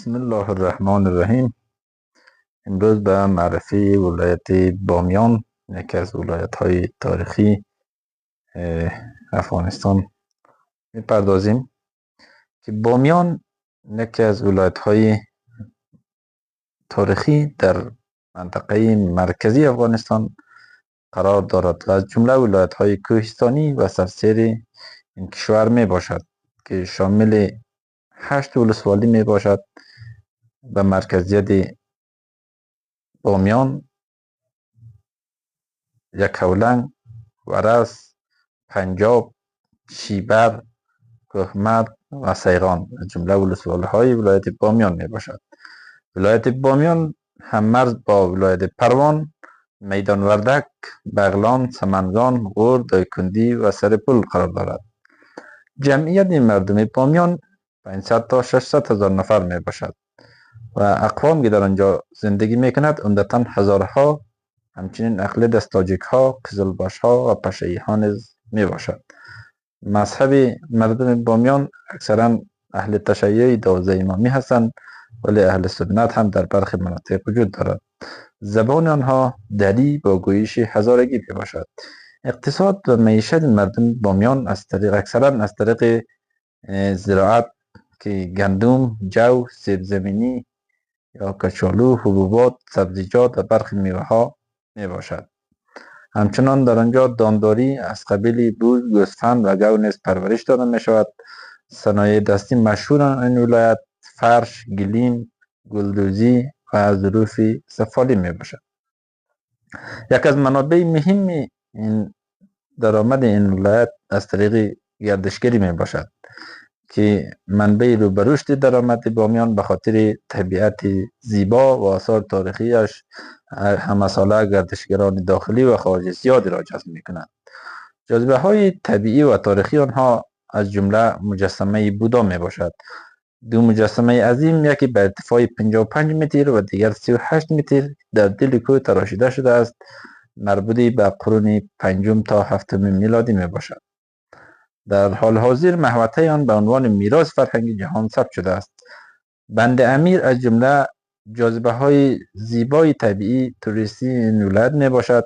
بسم الله الرحمن الرحیم. امروز به معرفی ولایت بامیان، یکی از ولایت های تاریخی افغانستان میپردازیم که بامیان یکی از ولایت های تاریخی در منطقه مرکزی افغانستان قرار دارد و از جمله ولایت های کوهستانی و سرسیر این کشور می باشد که شامل 8 ولسوالی می باشد. به مرکزیت بامیان، یکاولنگ، ورس، پنجاب، شیبر، کهمر و سیغان از جمله ولسوالی های ولایت بامیان می باشد. ولایت بامیان هم مرز با ولایت پروان، میدان وردک، بغلان، سمنگان، غور، دایکندی و سرپل قرار دارد. جمعیت مردم بامیان 500 تا 600 هزار نفر می باشد و اقوام که در آنجا زندگی می کند عمدتاً هزارها، همچنین اقلید از تاجیک ها، قزلباش ها و پشه‌ای ها نیز می باشد. مذهب مردم بامیان اکثرا اهل تشیع 12 امامی هستند، ولی اهل سنت هم در برخی مناطق وجود دارد. زبان آنها دری با گویش هزارگی می باشد. اقتصاد و معیشت مردم بامیان اکثرا از طریق زراعت که گندم، جو، سیب زمینی یا کچالو، حبوبات، سبزیجات و برخی میوه ها می باشد. همچنان در آنجا دامداری از قبیل بوز، گوسفند و گو نیز پرورش داده می شود. صنایع دستی مشهور این ولایت فرش، گلیم، گلدوزی و ظروف سفالی می باشد. یک از منابع مهم این درآمد این ولایت از طریق گردشگری می باشد که منبع رو به رشد درآمد بامیان به خاطر طبیعت زیبا و آثار تاریخیش همه ساله گردشگران داخلی و خارجی زیادی را جذب می کند. جاذبه های طبیعی و تاریخی آنها از جمله مجسمه بودا می باشد. دو مجسمه عظیم، یکی به ارتفاع 55 متر و دیگر 38 متر در دل کوه تراشیده شده است، مربوط به قرون 5 تا 7 میلادی می باشد. در حال حاضر محوطه آن به عنوان میراث فرهنگی جهان ثبت شده است. بند امیر از جمله جاذبه های زیبای طبیعی توریستی این ولایت می باشد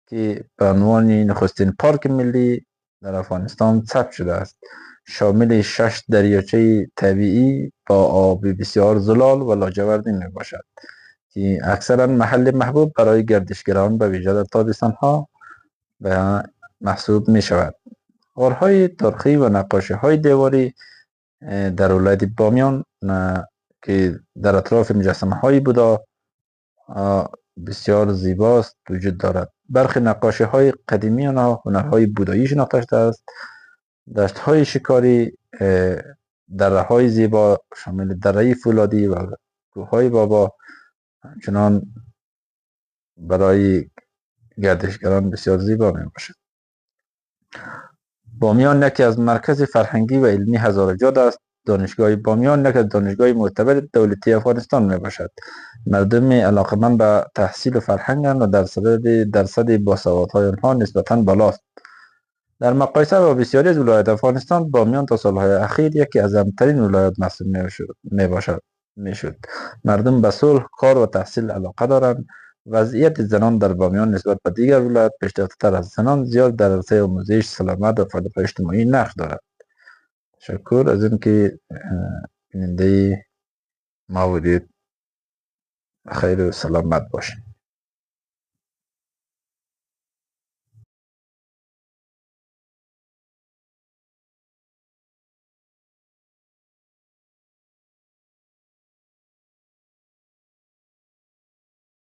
که به عنوان نخستین پارک ملی در افغانستان ثبت شده است. شامل 6 دریاچه طبیعی با آب بسیار زلال و لاجوردی می باشد که اکثرا محل محبوب برای گردشگران به ویژه در تابستان ها به محسوب می شود. غارهای تاریخی و نقاشی های دیواری در ولایت بامیان که در اطراف مجسمه های بودا بسیار زیباست وجود دارد. برخی نقاشی های قدیمی آنها هنرهای بودایی شناخته شده است. دشت های شکاری، دره های زیبا شامل دره فولادی و کوه های بابا همچنان برای گردشگران بسیار زیبا می باشد. بامیان یکی از مرکز فرهنگی و علمی هزارجاد است. دانشگاه بامیان یکی از دانشگاه معتبر دولتی افغانستان می باشد. مردم علاقمند به تحصیل و فرهنگند و درصد باسوادهای آنها نسبتاً بالاست. در مقایسه با بسیاری از ولایات افغانستان، بامیان تا سالهای اخیر یکی از امن‌ترین ولایات محسوب می شد. مردم به صلح، کار و تحصیل علاقه دارند. وضعیت زنان در بامیان نسبت به دیگر ولایات پیشرفته‌تر از زنان زیاد در عرصه آموزش، سلامت و فعالیت‌های اجتماعی نقش دارد. تشکر از اینکه بیننده ما بودید. خیر و سلامت باشید.